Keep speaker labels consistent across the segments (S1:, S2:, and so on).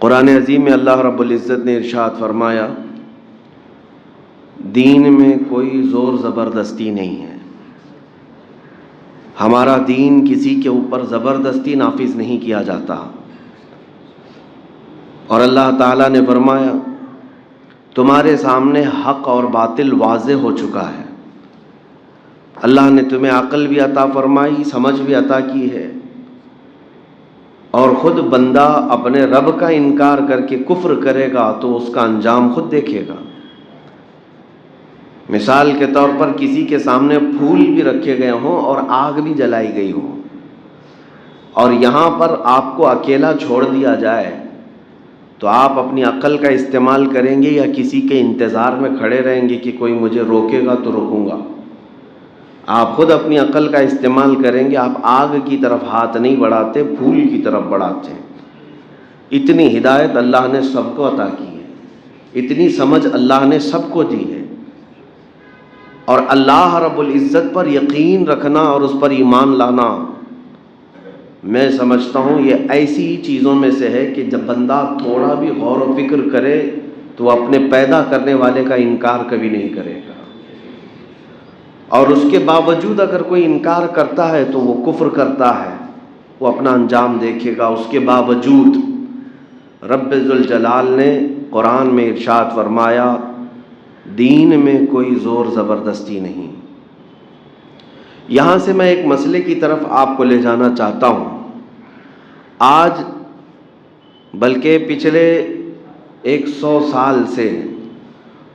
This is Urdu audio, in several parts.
S1: قرآن عظیم میں اللہ رب العزت نے ارشاد فرمایا، دین میں کوئی زور زبردستی نہیں ہے۔ ہمارا دین کسی کے اوپر زبردستی نافذ نہیں کیا جاتا۔ اور اللہ تعالیٰ نے فرمایا، تمہارے سامنے حق اور باطل واضح ہو چکا ہے۔ اللہ نے تمہیں عقل بھی عطا فرمائی، سمجھ بھی عطا کی ہے، اور خود بندہ اپنے رب کا انکار کر کے کفر کرے گا تو اس کا انجام خود دیکھے گا۔ مثال کے طور پر کسی کے سامنے پھول بھی رکھے گئے ہوں اور آگ بھی جلائی گئی ہو، اور یہاں پر آپ کو اکیلا چھوڑ دیا جائے تو آپ اپنی عقل کا استعمال کریں گے یا کسی کے انتظار میں کھڑے رہیں گے کہ کوئی مجھے روکے گا تو روکوں گا؟ آپ خود اپنی عقل کا استعمال کریں گے۔ آپ آگ کی طرف ہاتھ نہیں بڑھاتے، پھول کی طرف بڑھاتے ہیں۔ اتنی ہدایت اللہ نے سب کو عطا کی ہے، اتنی سمجھ اللہ نے سب کو دی ہے، اور اللہ رب العزت پر یقین رکھنا اور اس پر ایمان لانا، میں سمجھتا ہوں یہ ایسی چیزوں میں سے ہے کہ جب بندہ تھوڑا بھی غور و فکر کرے تو وہ اپنے پیدا کرنے والے کا انکار کبھی نہیں کرے گا، اور اس کے باوجود اگر کوئی انکار کرتا ہے تو وہ کفر کرتا ہے، وہ اپنا انجام دیکھے گا۔ اس کے باوجود رب ذوالجلال نے قرآن میں ارشاد فرمایا، دین میں کوئی زور زبردستی نہیں۔ یہاں سے میں ایک مسئلے کی طرف آپ کو لے جانا چاہتا ہوں۔ آج بلکہ پچھلے 100 سال سے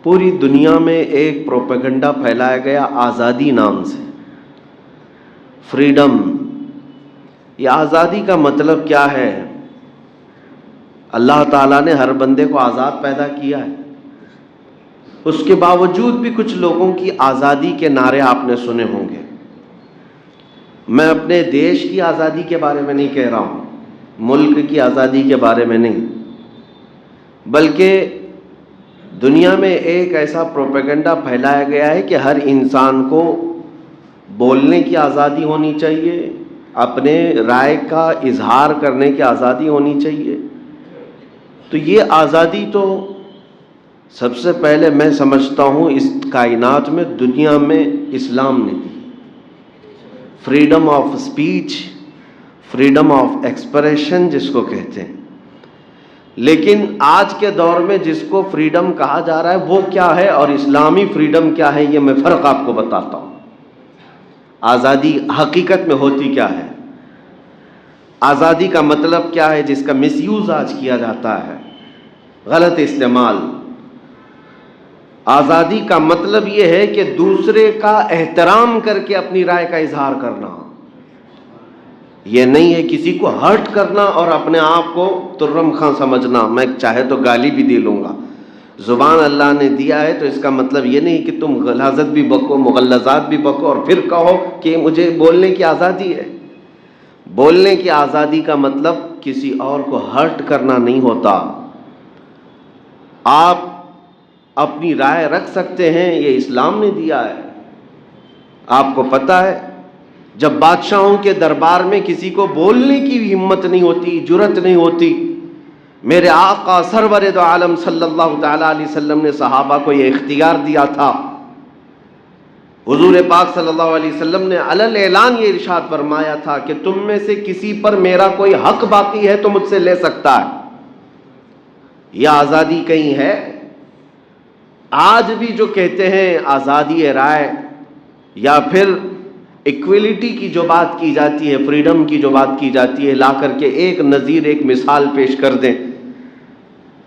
S1: پوری دنیا میں ایک پروپیگنڈا پھیلایا گیا آزادی نام سے، فریڈم۔ یہ آزادی کا مطلب کیا ہے؟ اللہ تعالیٰ نے ہر بندے کو آزاد پیدا کیا ہے، اس کے باوجود بھی کچھ لوگوں کی آزادی کے نعرے آپ نے سنے ہوں گے۔ میں اپنے دیش کی آزادی کے بارے میں نہیں کہہ رہا ہوں، ملک کی آزادی کے بارے میں نہیں، بلکہ دنیا میں ایک ایسا پروپیگنڈا پھیلایا گیا ہے کہ ہر انسان کو بولنے کی آزادی ہونی چاہیے، اپنے رائے کا اظہار کرنے کی آزادی ہونی چاہیے۔ تو یہ آزادی تو سب سے پہلے میں سمجھتا ہوں اس کائنات میں دنیا میں اسلام نے دی۔ Freedom of speech, freedom of expression جس کو کہتے ہیں۔ لیکن آج کے دور میں جس کو فریڈم کہا جا رہا ہے وہ کیا ہے اور اسلامی فریڈم کیا ہے، یہ میں فرق آپ کو بتاتا ہوں۔ آزادی حقیقت میں ہوتی کیا ہے، آزادی کا مطلب کیا ہے جس کا مس یوز آج کیا جاتا ہے، غلط استعمال۔ آزادی کا مطلب یہ ہے کہ دوسرے کا احترام کر کے اپنی رائے کا اظہار کرنا، یہ نہیں ہے کسی کو ہرٹ کرنا اور اپنے آپ کو ترم خاں سمجھنا، میں چاہے تو گالی بھی دے لوں گا۔ زبان اللہ نے دیا ہے تو اس کا مطلب یہ نہیں کہ تم غلاظت بھی بکو، مغلظات بھی بکو اور پھر کہو کہ مجھے بولنے کی آزادی ہے۔ بولنے کی آزادی کا مطلب کسی اور کو ہرٹ کرنا نہیں ہوتا۔ آپ اپنی رائے رکھ سکتے ہیں، یہ اسلام نے دیا ہے۔ آپ کو پتہ ہے جب بادشاہوں کے دربار میں کسی کو بولنے کی بھی ہمت نہیں ہوتی، جرأت نہیں ہوتی، میرے آقا سرور دو عالم صلی اللہ تعالیٰ علیہ وسلم نے صحابہ کو یہ اختیار دیا تھا۔ حضور پاک صلی اللہ علیہ وسلم نے علل اعلان یہ ارشاد فرمایا تھا کہ تم میں سے کسی پر میرا کوئی حق باقی ہے تو مجھ سے لے سکتا ہے۔ یہ آزادی کہیں ہے؟ آج بھی جو کہتے ہیں آزادی رائے یا پھر ایکویلٹی کی جو بات کی جاتی ہے، فریڈم کی جو بات کی جاتی ہے، لا کر کے ایک نظیر، ایک مثال پیش کر دیں۔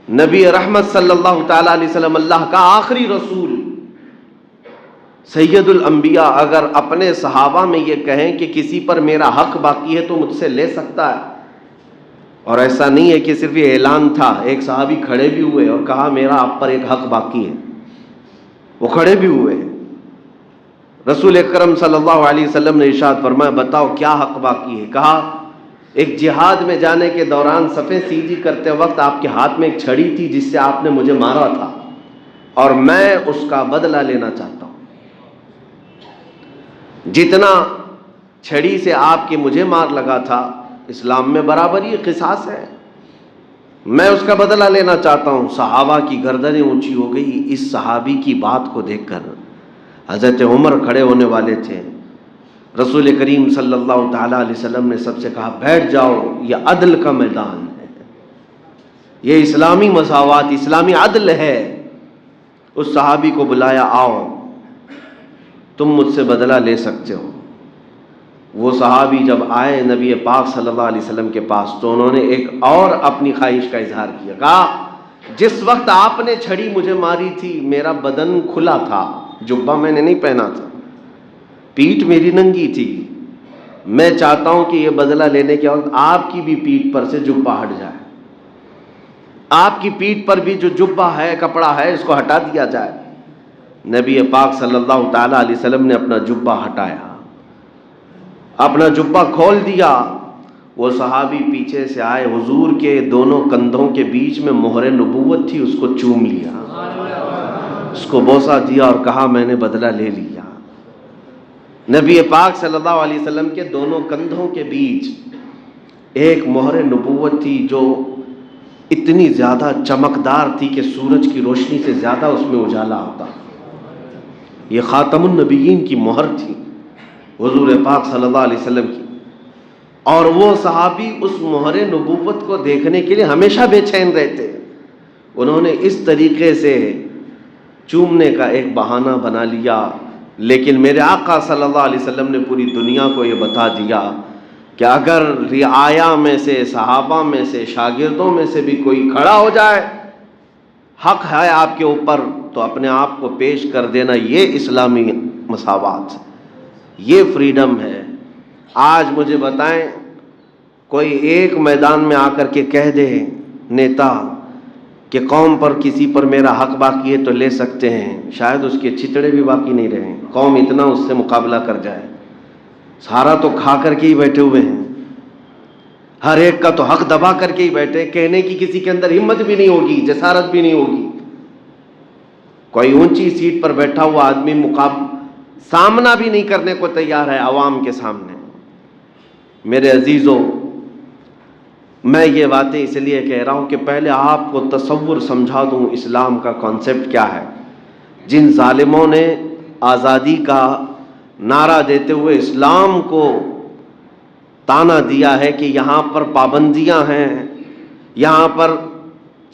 S1: نبی رحمت صلی اللہ تعالیٰ علیہ وسلم، اللہ کا آخری رسول، سید الانبیاء، اگر اپنے صحابہ میں یہ کہیں کہ کسی پر میرا حق باقی ہے تو مجھ سے لے سکتا ہے، اور ایسا نہیں ہے کہ صرف یہ اعلان تھا، ایک صحابی کھڑے بھی ہوئے اور کہا میرا آپ پر ایک حق باقی ہے، وہ کھڑے بھی ہوئے۔ رسول اکرم صلی اللہ علیہ وسلم نے ارشاد فرمایا، بتاؤ کیا حق باقی ہے؟ کہا ایک جہاد میں جانے کے دوران صفیں سیدھی کرتے وقت آپ کے ہاتھ میں ایک چھڑی تھی جس سے آپ نے مجھے مارا تھا، اور میں اس کا بدلہ لینا چاہتا ہوں۔ جتنا چھڑی سے آپ کے مجھے مار لگا تھا، اسلام میں برابری قصاص ہے۔ میں اس کا بدلہ لینا چاہتا ہوں۔ صحابہ کی گردنیں اونچی ہو گئی اس صحابی کی بات کو دیکھ کر۔ حضرت عمر کھڑے ہونے والے تھے، رسول کریم صلی اللہ تعالیٰ علیہ وسلم نے سب سے کہا بیٹھ جاؤ، یہ عدل کا میدان ہے، یہ اسلامی مساوات، اسلامی عدل ہے۔ اس صحابی کو بلایا، آؤ تم مجھ سے بدلہ لے سکتے ہو۔ وہ صحابی جب آئے نبی پاک صلی اللہ علیہ وسلم کے پاس تو انہوں نے ایک اور اپنی خواہش کا اظہار کیا، کہا جس وقت آپ نے چھڑی مجھے ماری تھی میرا بدن کھلا تھا، جبہ میں نے نہیں پہنا تھا، پیٹھ میری ننگی تھی، میں چاہتا ہوں کہ یہ بدلہ لینے کے وقت آپ کی بھی پیٹھ پر سے جبہ ہٹ جائے، آپ کی پیٹھ پر بھی جو جبہ ہے، کپڑا ہے، اس کو ہٹا دیا جائے۔ نبی پاک صلی اللہ تعالیٰ علیہ وسلم نے اپنا جبہ ہٹایا، اپنا جبہ کھول دیا۔ وہ صحابی پیچھے سے آئے، حضور کے دونوں کندھوں کے بیچ میں مہر نبوت تھی، اس کو چوم لیا، اس کو بوسہ دیا اور کہا میں نے بدلہ لے لیا۔ نبی پاک صلی اللہ علیہ وسلم کے دونوں کندھوں کے بیچ ایک مہر نبوت تھی جو اتنی زیادہ چمکدار تھی کہ سورج کی روشنی سے زیادہ اس میں اجالا ہوتا۔ یہ خاتم النبیین کی مہر تھی، حضور پاک صلی اللہ علیہ وسلم کی، اور وہ صحابی اس مہر نبوت کو دیکھنے کے لیے ہمیشہ بے چین رہتے۔ انہوں نے اس طریقے سے چومنے کا ایک بہانہ بنا لیا، لیکن میرے آقا صلی اللہ علیہ وسلم نے پوری دنیا کو یہ بتا دیا کہ اگر رعایا میں سے، صحابہ میں سے، شاگردوں میں سے بھی کوئی کھڑا ہو جائے، حق ہے آپ کے اوپر، تو اپنے آپ کو پیش کر دینا۔ یہ اسلامی مساوات، یہ فریڈم ہے۔ آج مجھے بتائیں کوئی ایک میدان میں آ کر کے کہہ دے نیتا کہ قوم پر کسی پر میرا حق باقی ہے تو لے سکتے ہیں، شاید اس کے چتڑے بھی باقی نہیں رہیں، قوم اتنا اس سے مقابلہ کر جائے۔ سارا تو کھا کر کے ہی بیٹھے ہوئے ہیں، ہر ایک کا تو حق دبا کر کے ہی بیٹھے، کہنے کی کسی کے اندر ہمت بھی نہیں ہوگی، جسارت بھی نہیں ہوگی۔ کوئی اونچی سیٹ پر بیٹھا ہوا آدمی سامنا بھی نہیں کرنے کو تیار ہے عوام کے سامنے۔ میرے عزیزوں، میں یہ باتیں اس لیے کہہ رہا ہوں کہ پہلے آپ کو تصور سمجھا دوں اسلام کا کانسیپٹ کیا ہے۔ جن ظالموں نے آزادی کا نعرہ دیتے ہوئے اسلام کو تانا دیا ہے کہ یہاں پر پابندیاں ہیں، یہاں پر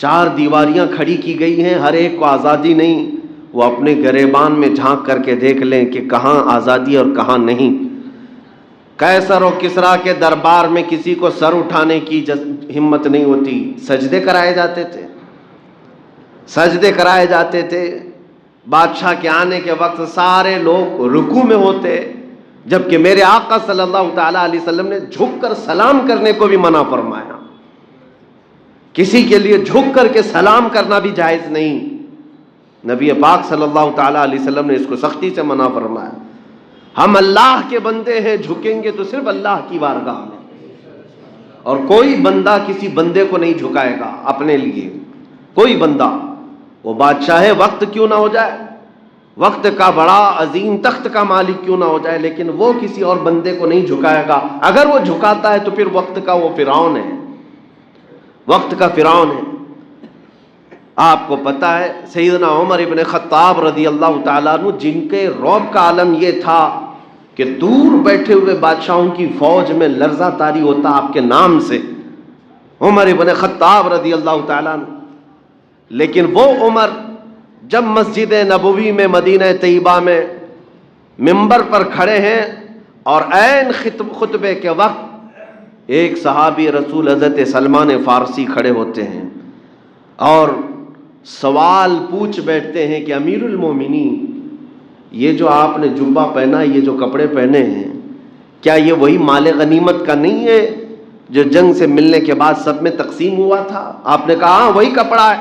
S1: چار دیواریاں کھڑی کی گئی ہیں، ہر ایک کو آزادی نہیں، وہ اپنے گریبان میں جھانک کر کے دیکھ لیں کہ کہاں آزادی اور کہاں نہیں۔ قیصر و کسریٰ کے دربار میں کسی کو سر اٹھانے کی ہمت نہیں ہوتی، سجدے کرائے جاتے تھے، سجدے کرائے جاتے تھے۔ بادشاہ کے آنے کے وقت سارے لوگ رکوع میں ہوتے، جبکہ میرے آقا صلی اللہ تعالیٰ علیہ وسلم نے جھک کر سلام کرنے کو بھی منع فرمایا۔ کسی کے لیے جھک کر کے سلام کرنا بھی جائز نہیں، نبی پاک صلی اللہ تعالیٰ علیہ وسلم نے اس کو سختی سے منع فرمایا۔ ہم اللہ کے بندے ہیں، جھکیں گے تو صرف اللہ کی بارگاہ میں، اور کوئی بندہ کسی بندے کو نہیں جھکائے گا اپنے لیے، کوئی بندہ، وہ بادشاہ وقت کیوں نہ ہو جائے، وقت کا بڑا عظیم تخت کا مالک کیوں نہ ہو جائے، لیکن وہ کسی اور بندے کو نہیں جھکائے گا۔ اگر وہ جھکاتا ہے تو پھر وقت کا وہ فرعون ہے، وقت کا فرعون ہے۔ آپ کو پتہ ہے سیدنا عمر ابن خطاب رضی اللہ تعالیٰ عنہ، جن کے رعب کا عالم یہ تھا کہ دور بیٹھے ہوئے بادشاہوں کی فوج میں لرزہ طاری ہوتا آپ کے نام سے، عمر ابن خطاب رضی اللہ تعالیٰ عنہ، لیکن وہ عمر جب مسجد نبوی میں مدینہ طیبہ میں منبر پر کھڑے ہیں اور عین خطبے کے وقت ایک صحابی رسول حضرت سلمان فارسی کھڑے ہوتے ہیں اور سوال پوچھ بیٹھتے ہیں کہ امیر المومنین، یہ جو آپ نے جبہ پہنا، یہ جو کپڑے پہنے ہیں، کیا یہ وہی مال غنیمت کا نہیں ہے جو جنگ سے ملنے کے بعد سب میں تقسیم ہوا تھا؟ آپ نے کہا ہاں وہی کپڑا ہے،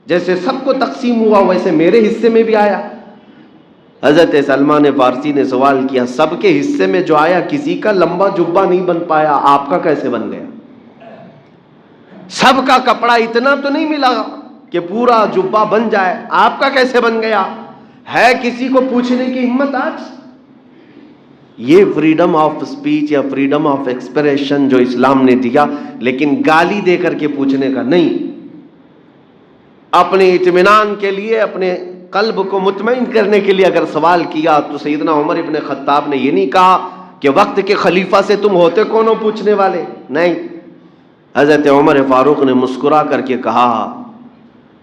S1: جیسے سب کو تقسیم ہوا ویسے میرے حصے میں بھی آیا۔ حضرت سلمان فارسی نے سوال کیا، سب کے حصے میں جو آیا کسی کا لمبا جبہ نہیں بن پایا، آپ کا کیسے بن گیا؟ سب کا کپڑا اتنا تو نہیں ملا کہ پورا جبہ بن جائے، آپ کا کیسے بن گیا؟ ہے کسی کو پوچھنے کی ہمت آج؟ یہ فریڈم آف سپیچ یا فریڈم آف ایکسپریشن جو اسلام نے دیا، لیکن گالی دے کر کے پوچھنے کا نہیں، اپنے اطمینان کے لیے، اپنے قلب کو مطمئن کرنے کے لیے اگر سوال کیا تو سیدنا عمر ابن خطاب نے یہ نہیں کہا کہ وقت کے خلیفہ سے تم ہوتے کون ہو پوچھنے والے، نہیں، حضرت عمر فاروق نے مسکرا کر کے کہا،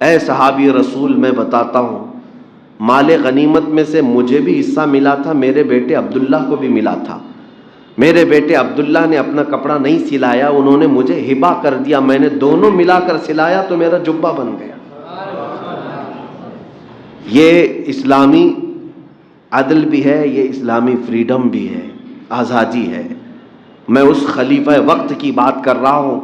S1: اے صحابی رسول، میں بتاتا ہوں، مال غنیمت میں سے مجھے بھی حصہ ملا تھا، میرے بیٹے عبداللہ کو بھی ملا تھا، میرے بیٹے عبداللہ نے اپنا کپڑا نہیں سلایا، انہوں نے مجھے ہبہ کر دیا، میں نے دونوں ملا کر سلایا تو میرا جبہ بن گیا۔ یہ اسلامی عدل بھی ہے، یہ اسلامی فریڈم بھی ہے، آزادی ہے۔ میں اس خلیفہ وقت کی بات کر رہا ہوں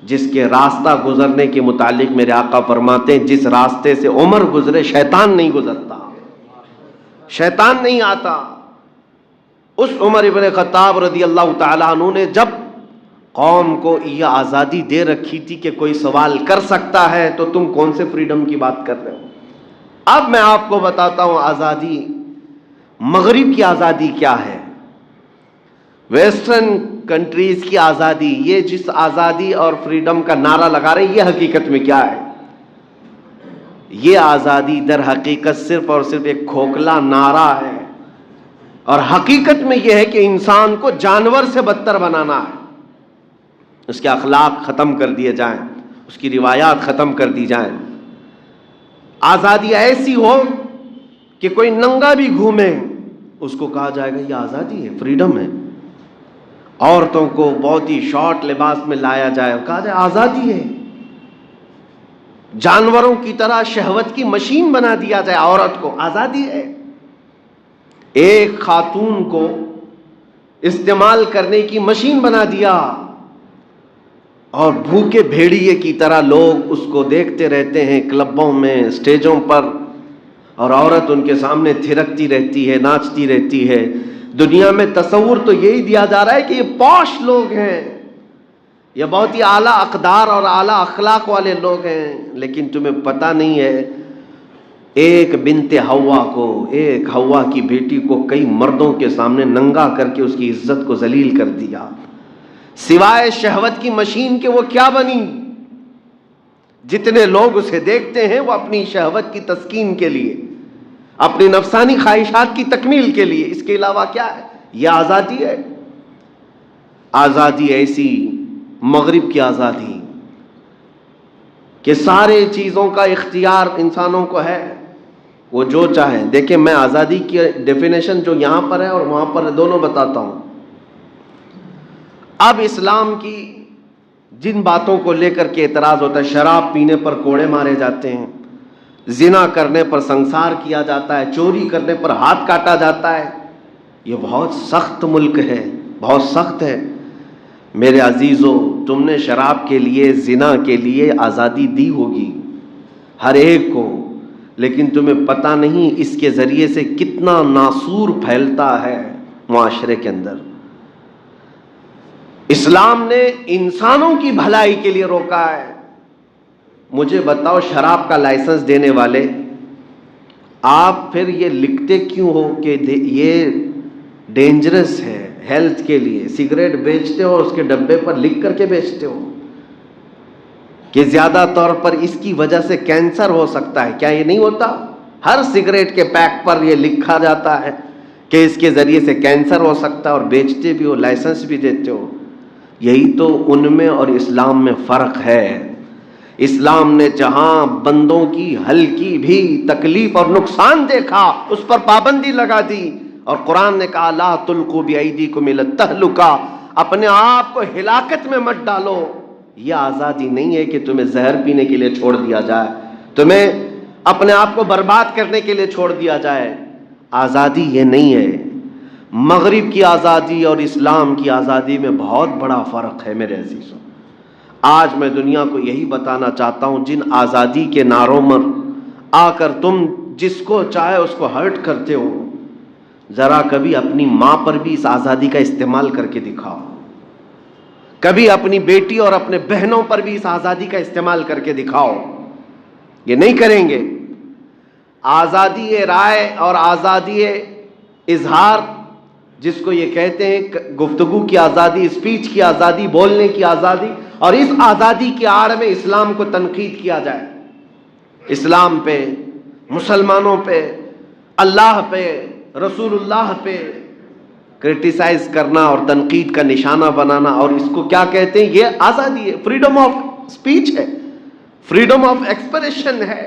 S1: جس کے راستہ گزرنے کے متعلق میرے آقا فرماتے ہیں، جس راستے سے عمر گزرے شیطان نہیں گزرتا، شیطان نہیں آتا۔ اس عمر ابن خطاب رضی اللہ تعالیٰ عنہ نے جب قوم کو یہ آزادی دے رکھی تھی کہ کوئی سوال کر سکتا ہے، تو تم کون سے فریڈم کی بات کر رہے ہو؟ اب میں آپ کو بتاتا ہوں آزادی، مغرب کی آزادی کیا ہے، ویسٹرن کنٹریز کی آزادی، یہ جس آزادی اور فریڈم کا نعرہ لگا رہے ہیں، یہ حقیقت میں کیا ہے؟ یہ آزادی در حقیقت صرف اور صرف ایک کھوکھلا نعرہ ہے، اور حقیقت میں یہ ہے کہ انسان کو جانور سے بدتر بنانا ہے، اس کے اخلاق ختم کر دیے جائیں، اس کی روایات ختم کر دی جائیں۔ آزادی ایسی ہو کہ کوئی ننگا بھی گھومے اس کو کہا جائے گا یہ آزادی ہے، فریڈم ہے۔ عورتوں کو بہت ہی شارٹ لباس میں لایا جائے، کہا جائے آزادی ہے۔ جانوروں کی طرح شہوت کی مشین بنا دیا جائے عورت کو، آزادی ہے۔ ایک خاتون کو استعمال کرنے کی مشین بنا دیا، اور بھوکے بھیڑیے کی طرح لوگ اس کو دیکھتے رہتے ہیں کلبوں میں، اسٹیجوں پر، اور عورت ان کے سامنے تھرکتی رہتی ہے، ناچتی رہتی ہے۔ دنیا میں تصور تو یہی دیا جا رہا ہے کہ یہ پوش لوگ ہیں، یہ بہت ہی اعلیٰ اقدار اور اعلیٰ اخلاق والے لوگ ہیں، لیکن تمہیں پتہ نہیں ہے ایک بنت حوا کو، ایک حوا کی بیٹی کو کئی مردوں کے سامنے ننگا کر کے اس کی عزت کو ذلیل کر دیا۔ سوائے شہوت کی مشین کے وہ کیا بنی؟ جتنے لوگ اسے دیکھتے ہیں وہ اپنی شہوت کی تسکین کے لیے، اپنی نفسانی خواہشات کی تکمیل کے لیے، اس کے علاوہ کیا ہے؟ یہ آزادی ہے؟ آزادی ایسی مغرب کی آزادی کہ سارے چیزوں کا اختیار انسانوں کو ہے، وہ جو چاہیں۔ دیکھیں، میں آزادی کی ڈیفینیشن جو یہاں پر ہے اور وہاں پر دونوں بتاتا ہوں۔ اب اسلام کی جن باتوں کو لے کر کے اعتراض ہوتا ہے، شراب پینے پر کوڑے مارے جاتے ہیں، زنا کرنے پر سنسار کیا جاتا ہے، چوری کرنے پر ہاتھ کاٹا جاتا ہے، یہ بہت سخت ملک ہے، بہت سخت ہے۔ میرے عزیزو، تم نے شراب کے لیے، زنا کے لیے آزادی دی ہوگی ہر ایک کو، لیکن تمہیں پتہ نہیں اس کے ذریعے سے کتنا ناسور پھیلتا ہے معاشرے کے اندر۔ اسلام نے انسانوں کی بھلائی کے لیے روکا ہے۔ مجھے بتاؤ، شراب کا لائسنس دینے والے، آپ پھر یہ لکھتے کیوں ہو کہ یہ ڈینجرس ہے ہیلتھ کے لیے؟ سگریٹ بیچتے ہو، اس کے ڈبے پر لکھ کر کے بیچتے ہو کہ زیادہ طور پر اس کی وجہ سے کینسر ہو سکتا ہے۔ کیا یہ نہیں ہوتا؟ ہر سگریٹ کے پیک پر یہ لکھا جاتا ہے کہ اس کے ذریعے سے کینسر ہو سکتا ہے، اور بیچتے بھی ہو، لائسنس بھی دیتے ہو۔ یہی تو ان میں اور اسلام میں فرق ہے۔ اسلام نے جہاں بندوں کی ہلکی بھی تکلیف اور نقصان دیکھا، اس پر پابندی لگا دی، اور قرآن نے کہا لا تلقوا بأیدیکم الی التہلکہ، اپنے آپ کو ہلاکت میں مت ڈالو۔ یہ آزادی نہیں ہے کہ تمہیں زہر پینے کے لیے چھوڑ دیا جائے، تمہیں اپنے آپ کو برباد کرنے کے لیے چھوڑ دیا جائے۔ آزادی یہ نہیں ہے۔ مغرب کی آزادی اور اسلام کی آزادی میں بہت بڑا فرق ہے میرے عزیزوں۔ آج میں دنیا کو یہی بتانا چاہتا ہوں، جن آزادی کے نعروں پر آ کر تم جس کو چاہے اس کو ہرٹ کرتے ہو، ذرا کبھی اپنی ماں پر بھی اس آزادی کا استعمال کر کے دکھاؤ، کبھی اپنی بیٹی اور اپنے بہنوں پر بھی اس آزادی کا استعمال کر کے دکھاؤ۔ یہ نہیں کریں گے۔ آزادی رائے اور آزادی اظہار جس کو یہ کہتے ہیں گفتگو کی آزادی، اسپیچ کی آزادی، بولنے کی آزادی، اور اس آزادی کی آڑ میں اسلام کو تنقید کیا جائے، اسلام پہ، مسلمانوں پہ، اللہ پہ، رسول اللہ پہ کرٹیسائز کرنا اور تنقید کا نشانہ بنانا، اور اس کو کیا کہتے ہیں؟ یہ آزادی ہے، فریڈم آف اسپیچ ہے، فریڈم آف ایکسپریشن ہے۔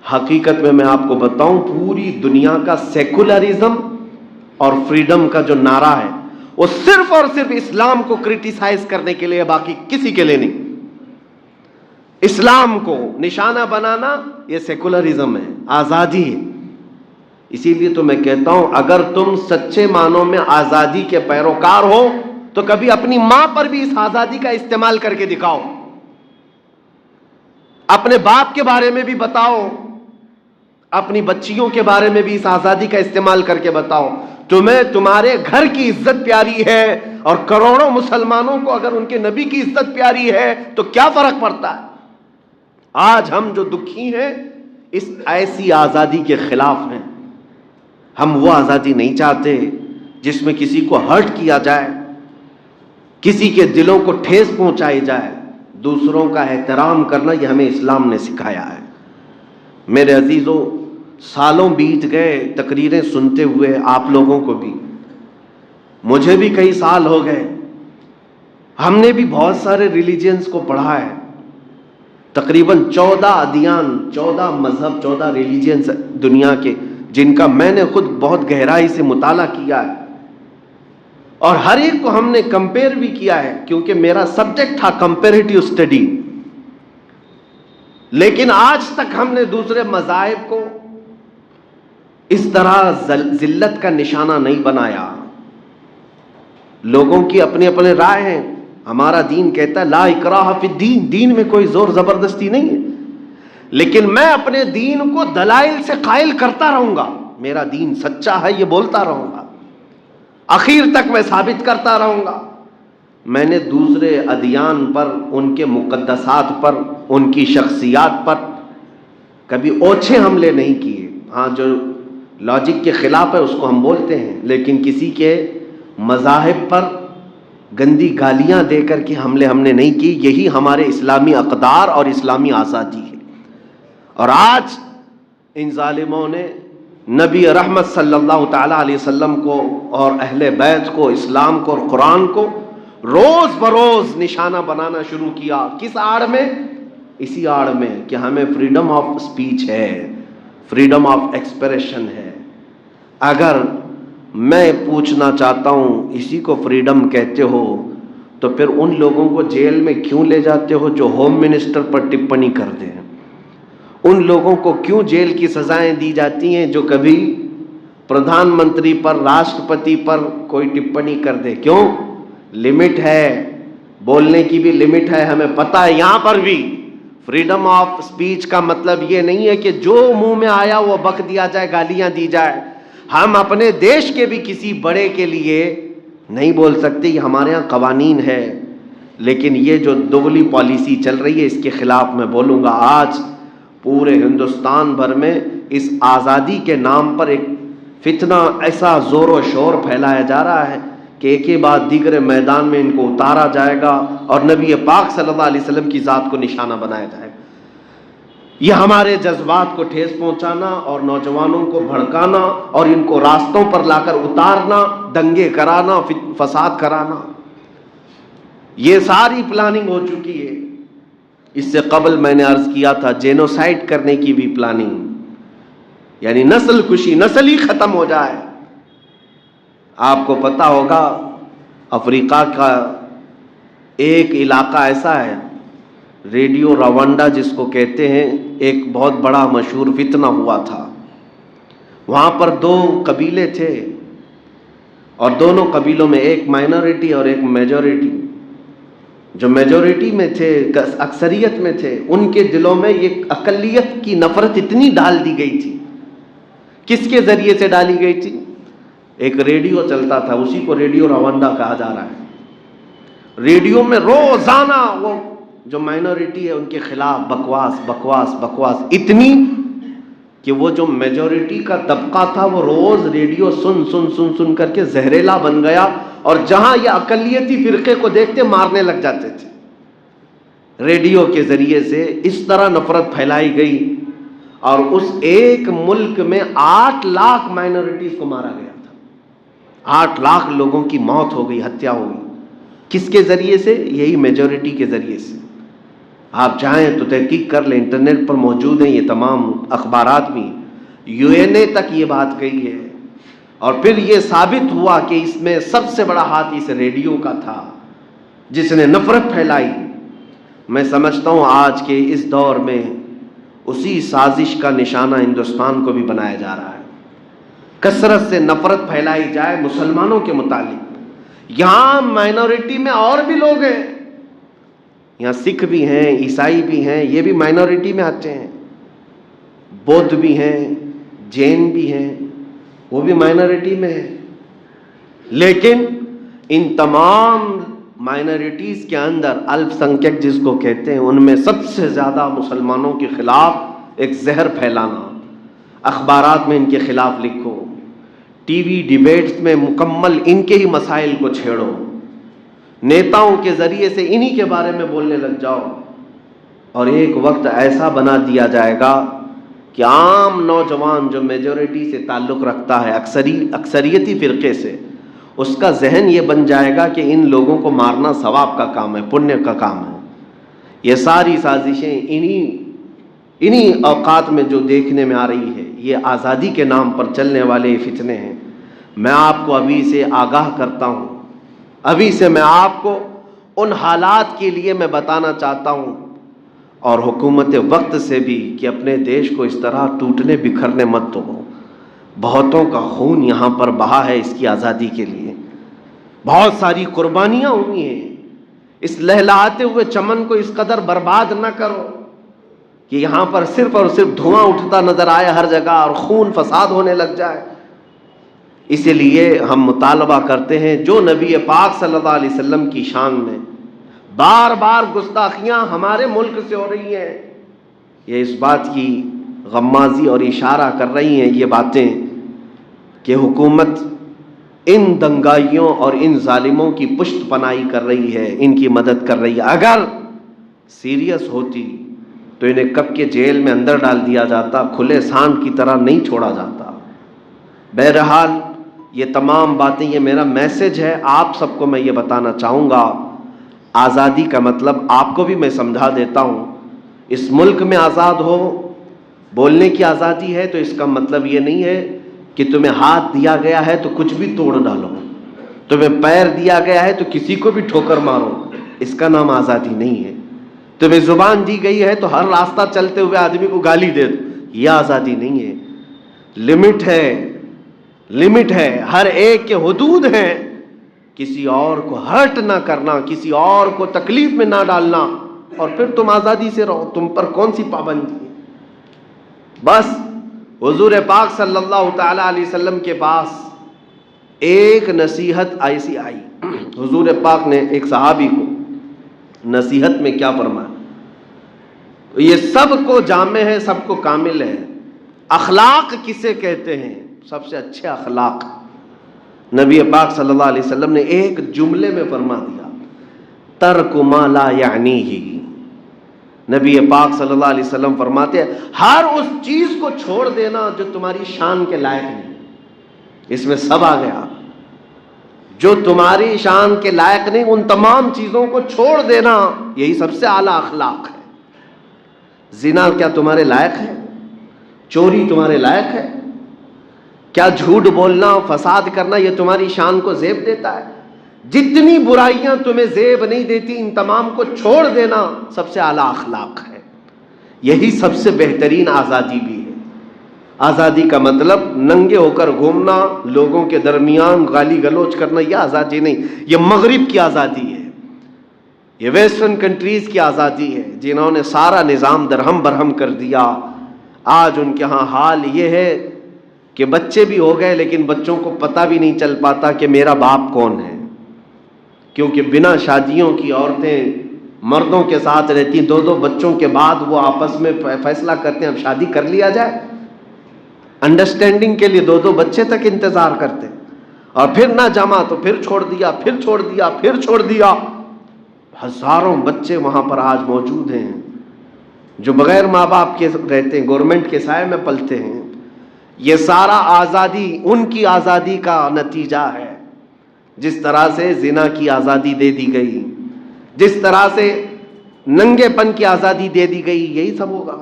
S1: حقیقت میں آپ کو بتاؤں، پوری دنیا کا سیکولرزم اور فریڈم کا جو نعرہ ہے وہ صرف اور صرف اسلام کو کرٹیسائز کرنے کے لیے، باقی کسی کے لیے نہیں۔ اسلام کو نشانہ بنانا یہ سیکولرزم ہے، آزادی ہے۔ اسی لیے تو میں کہتا ہوں، اگر تم سچے معنوں میں آزادی کے پیروکار ہو تو کبھی اپنی ماں پر بھی اس آزادی کا استعمال کر کے دکھاؤ، اپنے باپ کے بارے میں بھی بتاؤ، اپنی بچیوں کے بارے میں بھی اس آزادی کا استعمال کر کے بتاؤ۔ تمہیں تمہارے گھر کی عزت پیاری ہے، اور کروڑوں مسلمانوں کو اگر ان کے نبی کی عزت پیاری ہے تو کیا فرق پڑتا ہے؟ آج ہم جو دکھی ہیں اس ایسی آزادی کے خلاف ہیں۔ ہم وہ آزادی نہیں چاہتے جس میں کسی کو ہرٹ کیا جائے، کسی کے دلوں کو ٹھیس پہنچائی جائے۔ دوسروں کا احترام کرنا یہ ہمیں اسلام نے سکھایا ہے۔ میرے عزیزوں، سالوں بیت گئے تقریریں سنتے ہوئے، آپ لوگوں کو بھی، مجھے بھی کئی سال ہو گئے۔ ہم نے بھی بہت سارے ریلیجنز کو پڑھا ہے، تقریباً 14 ادیان، 14 مذہب، 14 ریلیجنز دنیا کے، جن کا میں نے خود بہت گہرائی سے مطالعہ کیا ہے، اور ہر ایک کو ہم نے کمپیئر بھی کیا ہے، کیونکہ میرا سبجیکٹ تھا کمپیریٹیو اسٹڈی۔ لیکن آج تک ہم نے دوسرے مذاہب کو اس طرح ذلت کا نشانہ نہیں بنایا۔ لوگوں کی اپنے اپنے رائے ہیں۔ ہمارا دین کہتا ہے لا اکراہ فی الدین، دین میں کوئی زور زبردستی نہیں ہے، لیکن میں اپنے دین کو دلائل سے قائل کرتا رہوں گا۔ میرا دین سچا ہے یہ بولتا رہوں گا، آخر تک میں ثابت کرتا رہوں گا۔ میں نے دوسرے ادیان پر، ان کے مقدسات پر، ان کی شخصیات پر کبھی اوچھے حملے نہیں کیے۔ ہاں، جو لاجک کے خلاف ہے اس کو ہم بولتے ہیں، لیکن کسی کے مذاہب پر گندی گالیاں دے کر کے حملے ہم نے نہیں کی۔ یہی ہمارے اسلامی اقدار اور اسلامی آزادی ہے۔ اور آج ان ظالموں نے نبی رحمت صلی اللہ تعالیٰ علیہ وسلم کو اور اہل بیت کو، اسلام کو اور قرآن کو روز بروز نشانہ بنانا شروع کیا۔ کس آڑ میں؟ اسی آڑ میں کہ ہمیں فریڈم آف اسپیچ ہے، فریڈم آف ایکسپریشن ہے۔ اگر میں پوچھنا چاہتا ہوں اسی کو فریڈم کہتے ہو تو پھر ان لوگوں کو جیل میں کیوں لے جاتے ہو جو ہوم منسٹر پر ٹپنی کرتے ہیں؟ ان لوگوں کو کیوں جیل کی سزائیں دی جاتی ہیں جو کبھی پردھان منتری پر، راشٹرپتی پر کوئی ٹپنی کر دے؟ کیوں؟ لمٹ ہے، بولنے کی بھی لمٹ ہے، ہمیں پتہ ہے۔ یہاں پر بھی فریڈم آف اسپیچ کا مطلب یہ نہیں ہے کہ جو منہ میں آیا وہ بک دیا جائے، گالیاں دی جائے۔ ہم اپنے دیش کے بھی کسی بڑے کے لیے نہیں بول سکتے، یہ ہمارے ہاں قوانین ہے، لیکن یہ جو دوغلی پالیسی چل رہی ہے اس کے خلاف میں بولوں گا۔ آج پورے ہندوستان بھر میں اس آزادی کے نام پر ایک فتنہ ایسا زور و شور پھیلایا جا رہا ہے کہ ایک کے بعد دیگر میدان میں ان کو اتارا جائے گا اور نبی پاک صلی اللہ علیہ وسلم کی ذات کو نشانہ بنایا جائے گا۔ یہ ہمارے جذبات کو ٹھیس پہنچانا اور نوجوانوں کو بھڑکانا اور ان کو راستوں پر لا کر اتارنا، دنگے کرانا، فساد کرانا، یہ ساری پلاننگ ہو چکی ہے۔ اس سے قبل میں نے عرض کیا تھا جینوسائیڈ کرنے کی بھی پلاننگ، یعنی نسل کشی، نسل ہی ختم ہو جائے۔ آپ کو پتہ ہوگا افریقہ کا ایک علاقہ ایسا ہے، ریڈیو روانڈا جس کو کہتے ہیں، ایک بہت بڑا مشہور فتنہ ہوا تھا۔ وہاں پر 2 قبیلے تھے اور دونوں قبیلوں میں ایک مائنورٹی اور ایک میجورٹی۔ جو میجورٹی میں تھے، اکثریت میں تھے، ان کے دلوں میں یہ اقلیت کی نفرت اتنی ڈال دی گئی تھی۔ کس کے ذریعے سے ڈالی گئی تھی؟ ایک ریڈیو چلتا تھا، اسی کو ریڈیو روانڈا کہا جا رہا ہے۔ ریڈیو میں روزانہ وہ جو مائنورٹی ہے ان کے خلاف بکواس بکواس بکواس، اتنی کہ وہ جو میجورٹی کا طبقہ تھا وہ روز ریڈیو سن سن سن سن کر کے زہریلا بن گیا، اور جہاں یہ اقلیتی فرقے کو دیکھتے مارنے لگ جاتے تھے۔ ریڈیو کے ذریعے سے اس طرح نفرت پھیلائی گئی، اور اس ایک ملک میں 8 لاکھ مائنورٹیز کو مارا گیا تھا۔ 8 لاکھ لوگوں کی موت ہو گئی، ہتیا ہو گئی۔ کس کے ذریعے سے؟ یہی میجورٹی کے ذریعے سے۔ آپ چاہیں تو تحقیق کر لیں، انٹرنیٹ پر موجود ہیں یہ تمام اخبارات بھی۔ UN تک یہ بات کہی ہے، اور پھر یہ ثابت ہوا کہ اس میں سب سے بڑا ہاتھ اس ریڈیو کا تھا جس نے نفرت پھیلائی۔ میں سمجھتا ہوں آج کے اس دور میں اسی سازش کا نشانہ ہندوستان کو بھی بنایا جا رہا ہے۔ کثرت سے نفرت پھیلائی جائے مسلمانوں کے متعلق۔ یہاں مائنورٹی میں اور بھی لوگ ہیں، یہاں سکھ بھی ہیں، عیسائی بھی ہیں، یہ بھی مائنورٹی میں آتے ہیں، بودھ بھی ہیں، جین بھی ہیں، وہ بھی مائنورٹی میں ہیں۔ لیکن ان تمام مائنورٹیز کے اندر الپ سنکھیک جس کو کہتے ہیں، ان میں سب سے زیادہ مسلمانوں کے خلاف ایک زہر پھیلانا۔ اخبارات میں ان کے خلاف لکھو، ٹی وی ڈیبیٹس میں مکمل ان کے ہی مسائل کو چھیڑو، نیتاؤں کے ذریعے سے انہی کے بارے میں بولنے لگ جاؤ، اور ایک وقت ایسا بنا دیا جائے گا کہ عام نوجوان جو میجورٹی سے تعلق رکھتا ہے، اکثریتی فرقے سے، اس کا ذہن یہ بن جائے گا کہ ان لوگوں کو مارنا ثواب کا کام ہے، پنیہ کا کام ہے۔ یہ ساری سازشیں انہی اوقات میں جو دیکھنے میں آ رہی ہے، یہ آزادی کے نام پر چلنے والے فتنے ہیں۔ میں آپ کو ابھی سے آگاہ کرتا ہوں، ابھی سے میں آپ کو ان حالات کے لیے میں بتانا چاہتا ہوں، اور حکومت وقت سے بھی، کہ اپنے دیش کو اس طرح ٹوٹنے بکھرنے مت دو۔ بہتوں کا خون یہاں پر بہا ہے اس کی آزادی کے لیے، بہت ساری قربانیاں ہوئی ہیں۔ اس لہلہاتے ہوئے چمن کو اس قدر برباد نہ کرو کہ یہاں پر صرف اور صرف دھواں اٹھتا نظر آئے ہر جگہ، اور خون فساد ہونے لگ جائے۔ اسی لیے ہم مطالبہ کرتے ہیں، جو نبی پاک صلی اللہ علیہ وسلم کی شان میں بار بار گستاخیاں ہمارے ملک سے ہو رہی ہیں، یہ اس بات کی غمازی اور اشارہ کر رہی ہیں یہ باتیں کہ حکومت ان دنگائیوں اور ان ظالموں کی پشت پناہی کر رہی ہے، ان کی مدد کر رہی ہے۔ اگر سیریس ہوتی تو انہیں کب کے جیل میں اندر ڈال دیا جاتا، کھلے سانڈ کی طرح نہیں چھوڑا جاتا۔ بہرحال یہ تمام باتیں، یہ میرا میسج ہے آپ سب کو، میں یہ بتانا چاہوں گا، آزادی کا مطلب آپ کو بھی میں سمجھا دیتا ہوں۔ اس ملک میں آزاد ہو، بولنے کی آزادی ہے، تو اس کا مطلب یہ نہیں ہے کہ تمہیں ہاتھ دیا گیا ہے تو کچھ بھی توڑ ڈالو، تمہیں پیر دیا گیا ہے تو کسی کو بھی ٹھوکر مارو، اس کا نام آزادی نہیں ہے۔ تمہیں زبان دی گئی ہے تو ہر راستہ چلتے ہوئے آدمی کو گالی دے دو، یہ آزادی نہیں ہے۔ لمٹ ہے، ہر ایک کے حدود ہیں۔ کسی اور کو ہرٹ نہ کرنا، کسی اور کو تکلیف میں نہ ڈالنا، اور پھر تم آزادی سے رہو، تم پر کون سی پابندی ہے؟ بس حضور پاک صلی اللہ تعالی علیہ وسلم کے پاس ایک نصیحت ایسی آئی، حضور پاک نے ایک صحابی کو نصیحت میں کیا فرمایا؟ یہ سب کو جامع ہے، سب کو کامل ہے۔ اخلاق کسے کہتے ہیں؟ سب سے اچھے اخلاق نبی پاک صلی اللہ علیہ وسلم نے ایک جملے میں فرما دیا، ترک ما لا یعنیہ۔ نبی پاک صلی اللہ علیہ وسلم فرماتے ہیں، ہر اس چیز کو چھوڑ دینا جو تمہاری شان کے لائق نہیں۔ اس میں سب آ گیا، جو تمہاری شان کے لائق نہیں، ان تمام چیزوں کو چھوڑ دینا، یہی سب سے اعلیٰ اخلاق ہے۔ زنا کیا تمہارے لائق ہے؟ چوری تمہارے لائق ہے؟ کیا جھوٹ بولنا، فساد کرنا یہ تمہاری شان کو زیب دیتا ہے؟ جتنی برائیاں تمہیں زیب نہیں دیتی، ان تمام کو چھوڑ دینا سب سے اعلیٰ اخلاق ہے۔ یہی سب سے بہترین آزادی بھی ہے۔ آزادی کا مطلب ننگے ہو کر گھومنا، لوگوں کے درمیان گالی گلوچ کرنا، یہ آزادی نہیں۔ یہ مغرب کی آزادی ہے، یہ ویسٹرن کنٹریز کی آزادی ہے، جنہوں نے سارا نظام درہم برہم کر دیا۔ آج ان کے ہاں حال یہ ہے کہ بچے بھی ہو گئے، لیکن بچوں کو پتہ بھی نہیں چل پاتا کہ میرا باپ کون ہے، کیونکہ بنا شادیوں کی عورتیں مردوں کے ساتھ رہتی، 2 بچوں کے بعد وہ آپس میں فیصلہ کرتے ہیں اب شادی کر لیا جائے۔ انڈرسٹینڈنگ کے لیے 2 بچے تک انتظار کرتے، اور پھر نہ جمع تو پھر چھوڑ دیا، پھر چھوڑ دیا، پھر چھوڑ دیا۔ ہزاروں بچے وہاں پر آج موجود ہیں جو بغیر ماں باپ کے رہتے ہیں، گورنمنٹ کے سائے میں پلتے ہیں۔ یہ سارا آزادی ان کی آزادی کا نتیجہ ہے۔ جس طرح سے زنا کی آزادی دے دی گئی، جس طرح سے ننگے پن کی آزادی دے دی گئی، یہی سب ہوگا۔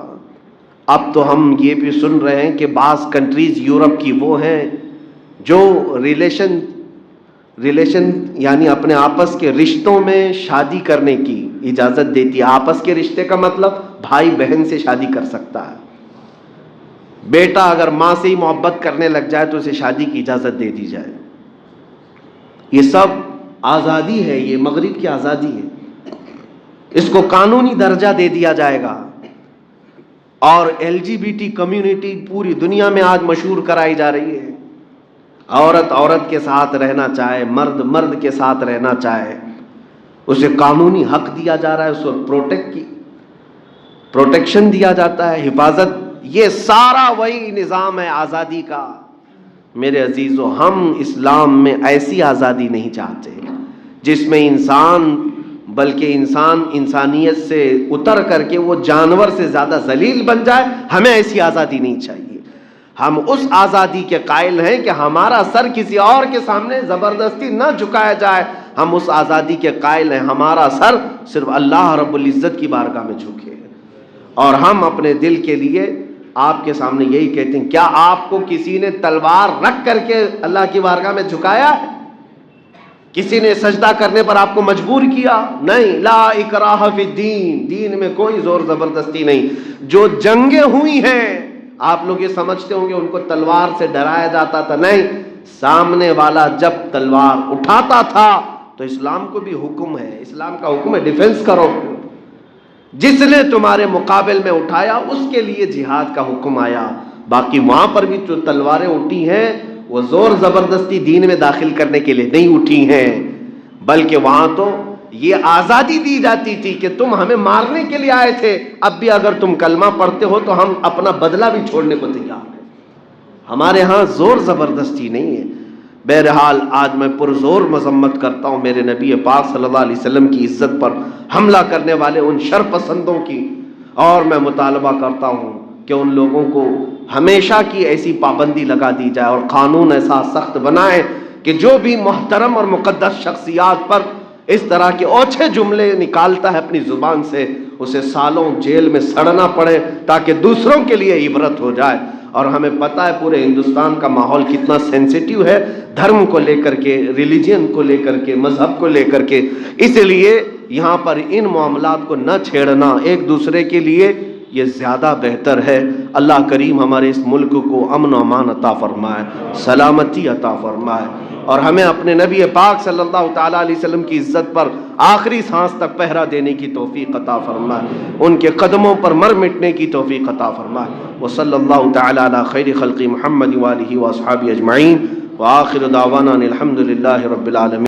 S1: اب تو ہم یہ بھی سن رہے ہیں کہ بعض کنٹریز یورپ کی وہ ہیں جو ریلیشن یعنی اپنے آپس کے رشتوں میں شادی کرنے کی اجازت دیتی ہے۔ آپس کے رشتے کا مطلب بھائی بہن سے شادی کر سکتا ہے، بیٹا اگر ماں سے ہی محبت کرنے لگ جائے تو اسے شادی کی اجازت دے دی جائے۔ یہ سب آزادی ہے، یہ مغرب کی آزادی ہے، اس کو قانونی درجہ دے دیا جائے گا۔ اور LGBT کمیونٹی پوری دنیا میں آج مشہور کرائی جا رہی ہے۔ عورت عورت کے ساتھ رہنا چاہے، مرد مرد کے ساتھ رہنا چاہے، اسے قانونی حق دیا جا رہا ہے، اس کو پروٹیکشن دیا جاتا ہے، حفاظت۔ یہ سارا وہی نظام ہے آزادی کا۔ میرے عزیزو، ہم اسلام میں ایسی آزادی نہیں چاہتے جس میں بلکہ انسان انسانیت سے اتر کر کے وہ جانور سے زیادہ ذلیل بن جائے۔ ہمیں ایسی آزادی نہیں چاہیے۔ ہم اس آزادی کے قائل ہیں کہ ہمارا سر کسی اور کے سامنے زبردستی نہ جھکایا جائے۔ ہم اس آزادی کے قائل ہیں ہمارا سر صرف اللہ رب العزت کی بارگاہ میں جھکے، اور ہم اپنے دل کے لیے آپ کے سامنے یہی کہتے ہیں، کیا آپ کو کسی نے تلوار رکھ کر کے اللہ کی بارگاہ میں جھکایا ہے؟ کسی نے سجدہ کرنے پر آپ کو مجبور کیا؟ نہیں، لا اکراہ فی الدین، دین میں کوئی زور زبردستی نہیں۔ جو جنگیں ہوئی ہیں آپ لوگ یہ سمجھتے ہوں گے ان کو تلوار سے ڈرایا جاتا تھا، نہیں، سامنے والا جب تلوار اٹھاتا تھا تو اسلام کو بھی حکم ہے، اسلام کا حکم ہے ڈیفنس کرو۔ جس نے تمہارے مقابل میں اٹھایا اس کے لیے جہاد کا حکم آیا۔ باقی وہاں پر بھی جو تلواریں اٹھی ہیں وہ زور زبردستی دین میں داخل کرنے کے لیے نہیں اٹھی ہیں، بلکہ وہاں تو یہ آزادی دی جاتی تھی کہ تم ہمیں مارنے کے لیے آئے تھے، اب بھی اگر تم کلمہ پڑھتے ہو تو ہم اپنا بدلہ بھی چھوڑنے کو تیار ہیں۔ ہمارے ہاں زور زبردستی نہیں ہے۔ بہرحال آج میں پرزور مذمت کرتا ہوں میرے نبی پاک صلی اللہ علیہ وسلم کی عزت پر حملہ کرنے والے ان شر پسندوں کی، اور میں مطالبہ کرتا ہوں کہ ان لوگوں کو ہمیشہ کی ایسی پابندی لگا دی جائے اور قانون ایسا سخت بنائے کہ جو بھی محترم اور مقدس شخصیات پر اس طرح کے اوچھے جملے نکالتا ہے اپنی زبان سے، اسے سالوں جیل میں سڑنا پڑے تاکہ دوسروں کے لیے عبرت ہو جائے۔ اور ہمیں پتہ ہے پورے ہندوستان کا ماحول کتنا سینسیٹیو ہے دھرم کو لے کر کے، ریلیجن کو لے کر کے، مذہب کو لے کر کے، اس لیے یہاں پر ان معاملات کو نہ چھیڑنا ایک دوسرے کے لیے یہ زیادہ بہتر ہے۔ اللہ کریم ہمارے اس ملک کو امن و امان عطا فرمائے، سلامتی عطا فرمائے، اور ہمیں اپنے نبی پاک صلی اللہ تعالیٰ علیہ وسلم کی عزت پر آخری سانس تک پہرا دینے کی توفیق عطا فرمائے، ان کے قدموں پر مر مٹنے کی توفیق عطا فرمائے۔ وصلی اللہ تعالیٰ علی خیر خلق محمد وآلہ واصحابہ اجمعین، وآخر دعوانا الحمد للہ رب العالمین۔